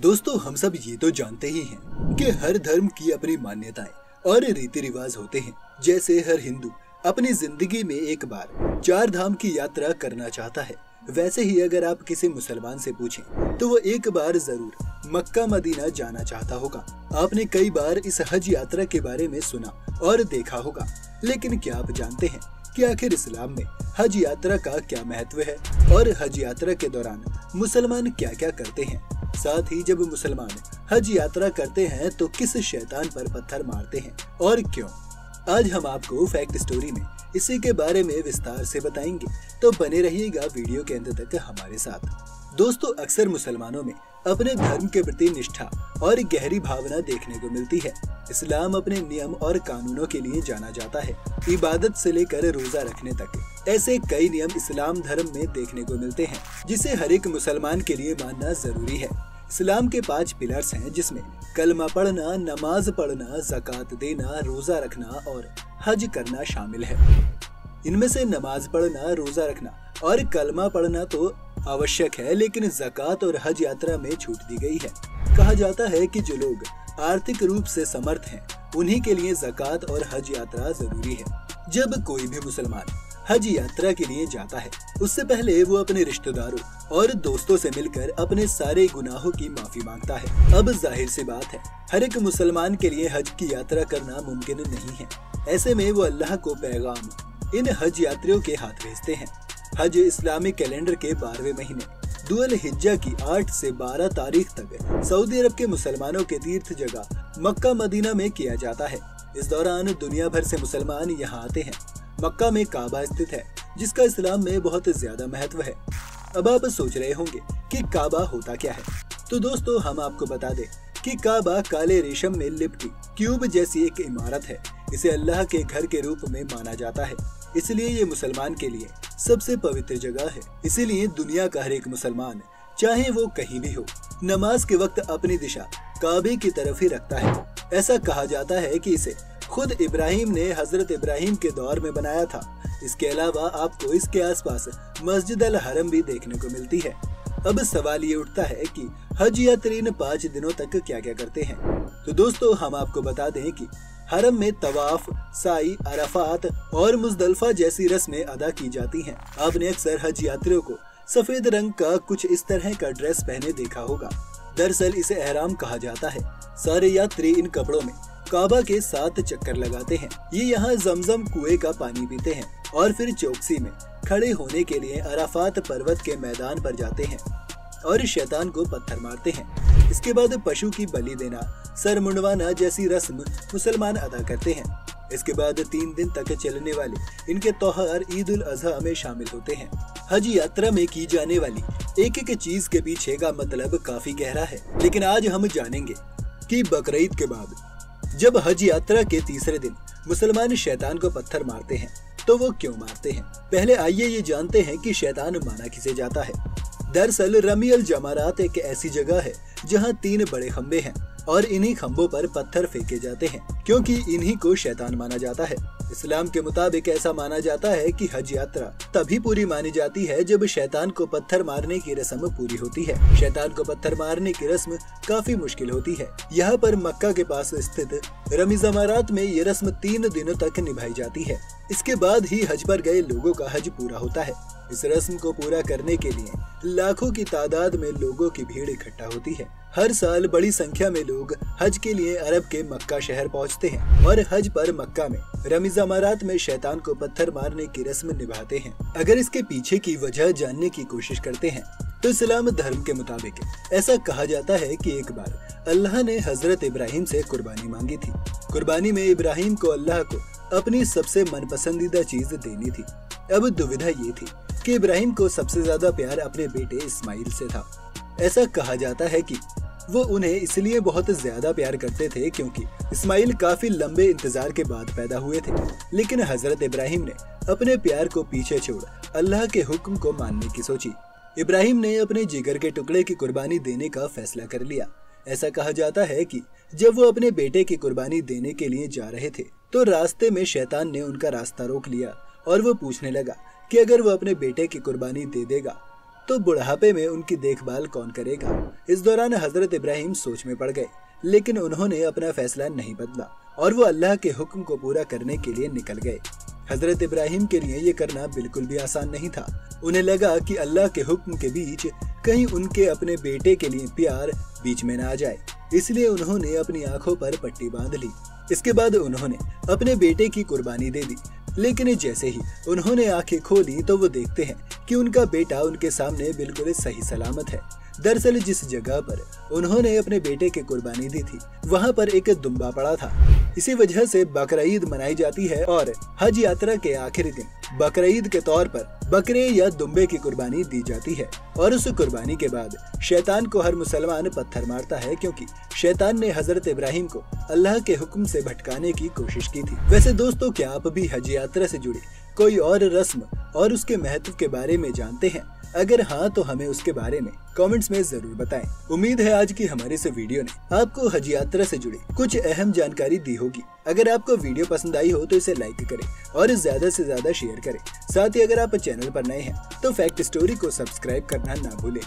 दोस्तों, हम सब ये तो जानते ही हैं कि हर धर्म की अपनी मान्यताएं और रीति रिवाज होते हैं। जैसे हर हिंदू अपनी जिंदगी में एक बार 4 धाम की यात्रा करना चाहता है, वैसे ही अगर आप किसी मुसलमान से पूछें तो वो एक बार जरूर मक्का मदीना जाना चाहता होगा। आपने कई बार इस हज यात्रा के बारे में सुना और देखा होगा, लेकिन क्या आप जानते हैं कि आखिर इस्लाम में हज यात्रा का क्या महत्व है और हज यात्रा के दौरान मुसलमान क्या क्या करते हैं? साथ ही जब मुसलमान हज यात्रा करते हैं तो किस शैतान पर पत्थर मारते हैं और क्यों? आज हम आपको फैक्ट स्टोरी में इसी के बारे में विस्तार से बताएंगे, तो बने रहिएगा वीडियो के अंत तक हमारे साथ। दोस्तों, अक्सर मुसलमानों में अपने धर्म के प्रति निष्ठा और गहरी भावना देखने को मिलती है। इस्लाम अपने नियम और कानूनों के लिए जाना जाता है। इबादत से लेकर रोजा रखने तक ऐसे कई नियम इस्लाम धर्म में देखने को मिलते हैं, जिसे हर एक मुसलमान के लिए मानना जरूरी है। इस्लाम के 5 पिलर्स हैं, जिसमें कलमा पढ़ना, नमाज पढ़ना, ज़कात देना, रोजा रखना और हज करना शामिल है। इनमें से नमाज पढ़ना, रोजा रखना और कलमा पढ़ना तो आवश्यक है, लेकिन ज़कात और हज यात्रा में छूट दी गई है। कहा जाता है कि जो लोग आर्थिक रूप से समर्थ हैं, उन्हीं के लिए ज़कात और हज यात्रा जरूरी है। जब कोई भी मुसलमान हज यात्रा के लिए जाता है, उससे पहले वो अपने रिश्तेदारों और दोस्तों से मिलकर अपने सारे गुनाहों की माफी मांगता है। अब जाहिर सी बात है, हर एक मुसलमान के लिए हज की यात्रा करना मुमकिन नहीं है। ऐसे में वो अल्लाह को पैगाम इन हज यात्रियों के हाथ भेजते हैं। हज इस्लामिक कैलेंडर के 12वें महीने दुल हिज्जा की 8 से 12 तारीख तक सऊदी अरब के मुसलमानों के तीर्थ जगह मक्का मदीना में किया जाता है। इस दौरान दुनिया भर से मुसलमान यहाँ आते हैं। मक्का में काबा स्थित है, जिसका इस्लाम में बहुत ज्यादा महत्व है। अब आप सोच रहे होंगे कि काबा होता क्या है, तो दोस्तों हम आपको बता दें कि काबा काले रेशम में लिपटी क्यूब जैसी एक इमारत है। इसे अल्लाह के घर के रूप में माना जाता है, इसलिए ये मुसलमान के लिए सबसे पवित्र जगह है। इसीलिए दुनिया का हर एक मुसलमान, चाहे वो कहीं भी हो, नमाज के वक्त अपनी दिशा काबे की तरफ ही रखता है। ऐसा कहा जाता है कि इसे खुद इब्राहिम ने हजरत इब्राहिम के दौर में बनाया था। इसके अलावा आपको इसके आसपास मस्जिद अल हरम भी देखने को मिलती है। अब सवाल ये उठता है कि हज यात्रीन 5 दिनों तक क्या क्या करते हैं। तो दोस्तों हम आपको बता दें कि हरम में तवाफ, साई, अराफात और मुजदलफा जैसी रस्में अदा की जाती हैं। आपने अक्सर हज यात्रियों को सफेद रंग का कुछ इस तरह का ड्रेस पहने देखा होगा। दरअसल इसे एहराम कहा जाता है। सारे यात्री इन कपड़ों में काबा के 7 चक्कर लगाते हैं। ये यहाँ जमजम कुएं का पानी पीते हैं और फिर चौकसी में खड़े होने के लिए अराफात पर्वत के मैदान पर जाते हैं और शैतान को पत्थर मारते हैं। इसके बाद पशु की बलि देना, सर मुंडवाना जैसी रस्म मुसलमान अदा करते हैं। इसके बाद 3 दिन तक चलने वाले इनके त्योहार ईद उल अजहा में शामिल होते हैं। हज यात्रा में की जाने वाली एक एक चीज के पीछे का मतलब काफी गहरा है, लेकिन आज हम जानेंगे कि बकरीद के बाद जब हज यात्रा के तीसरे दिन मुसलमान शैतान को पत्थर मारते हैं तो वो क्यों मारते हैं। पहले आइए ये जानते हैं कि शैतान माना किसे जाता है। दरअसल रमी अल जमारात एक ऐसी जगह है जहाँ 3 बड़े खम्बे हैं और इन्हीं खम्बों पर पत्थर फेंके जाते हैं, क्योंकि इन्हीं को शैतान माना जाता है। इस्लाम के मुताबिक ऐसा माना जाता है कि हज यात्रा तभी पूरी मानी जाती है जब शैतान को पत्थर मारने की रस्म पूरी होती है। शैतान को पत्थर मारने की रस्म काफी मुश्किल होती है। यहाँ पर मक्का के पास स्थित रमी जमारात में ये रस्म 3 दिनों तक निभाई जाती है। इसके बाद ही हज पर गए लोगों का हज पूरा होता है। इस रस्म को पूरा करने के लिए लाखों की तादाद में लोगों की भीड़ इकट्ठा होती है। हर साल बड़ी संख्या में लोग हज के लिए अरब के मक्का शहर पहुंचते हैं और हज पर मक्का में रमी जमारात में शैतान को पत्थर मारने की रस्म निभाते हैं। अगर इसके पीछे की वजह जानने की कोशिश करते हैं तो इस्लाम धर्म के मुताबिक ऐसा कहा जाता है कि एक बार अल्लाह ने हजरत इब्राहिम से कुर्बानी मांगी थी। कुर्बानी में इब्राहिम को अल्लाह को अपनी सबसे मनपसंदीदा चीज देनी थी। अब दुविधा ये थी कि इब्राहिम को सबसे ज्यादा प्यार अपने बेटे इस्माइल से था। ऐसा कहा जाता है कि वो उन्हें इसलिए बहुत ज्यादा प्यार करते थे क्योंकि इस्माइल काफी लंबे इंतजार के बाद पैदा हुए थे। लेकिन हजरत इब्राहिम ने अपने प्यार को पीछे छोड़ अल्लाह के हुक्म को मानने की सोची। इब्राहिम ने अपने जिगर के टुकड़े की कुर्बानी देने का फैसला कर लिया। ऐसा कहा जाता है कि जब वो अपने बेटे की कुर्बानी देने के लिए जा रहे थे तो रास्ते में शैतान ने उनका रास्ता रोक लिया और वो पूछने लगा कि अगर वो अपने बेटे की कुर्बानी दे देगा तो बुढ़ापे में उनकी देखभाल कौन करेगा। इस दौरान हजरत इब्राहिम सोच में पड़ गए, लेकिन उन्होंने अपना फैसला नहीं बदला और वो अल्लाह के हुक्म को पूरा करने के लिए निकल गए। हजरत इब्राहिम के लिए ये करना बिल्कुल भी आसान नहीं था। उन्हें लगा कि अल्लाह के हुक्म के बीच कहीं उनके अपने बेटे के लिए प्यार बीच में न आ जाए, इसलिए उन्होंने अपनी आंखों पर पट्टी बांध ली। इसके बाद उन्होंने अपने बेटे की कुर्बानी दे दी, लेकिन जैसे ही उन्होंने आंखें खोली तो वो देखते हैं कि उनका बेटा उनके सामने बिल्कुल सही सलामत है। दरअसल जिस जगह पर उन्होंने अपने बेटे की कुर्बानी दी थी वहाँ पर एक दुम्बा पड़ा था। इसी वजह से बकरीद मनाई जाती है और हज यात्रा के आखिरी दिन बकरीद के तौर पर बकरे या दुम्बे की कुर्बानी दी जाती है। और उस कुर्बानी के बाद शैतान को हर मुसलमान पत्थर मारता है, क्योंकि शैतान ने हजरत इब्राहिम को अल्लाह के हुक्म से भटकाने की कोशिश की थी। वैसे दोस्तों, क्या आप भी हज यात्रा से जुड़ी कोई और रस्म और उसके महत्व के बारे में जानते हैं? अगर हाँ तो हमें उसके बारे में कमेंट्स में जरूर बताएं। उम्मीद है आज की हमारी इस वीडियो ने आपको हज यात्रा से जुड़ी कुछ अहम जानकारी दी होगी। अगर आपको वीडियो पसंद आई हो तो इसे लाइक करें और ज्यादा से ज्यादा शेयर करें। साथ ही अगर आप चैनल पर नए हैं तो फैक्ट स्टोरी को सब्सक्राइब करना ना भूलें।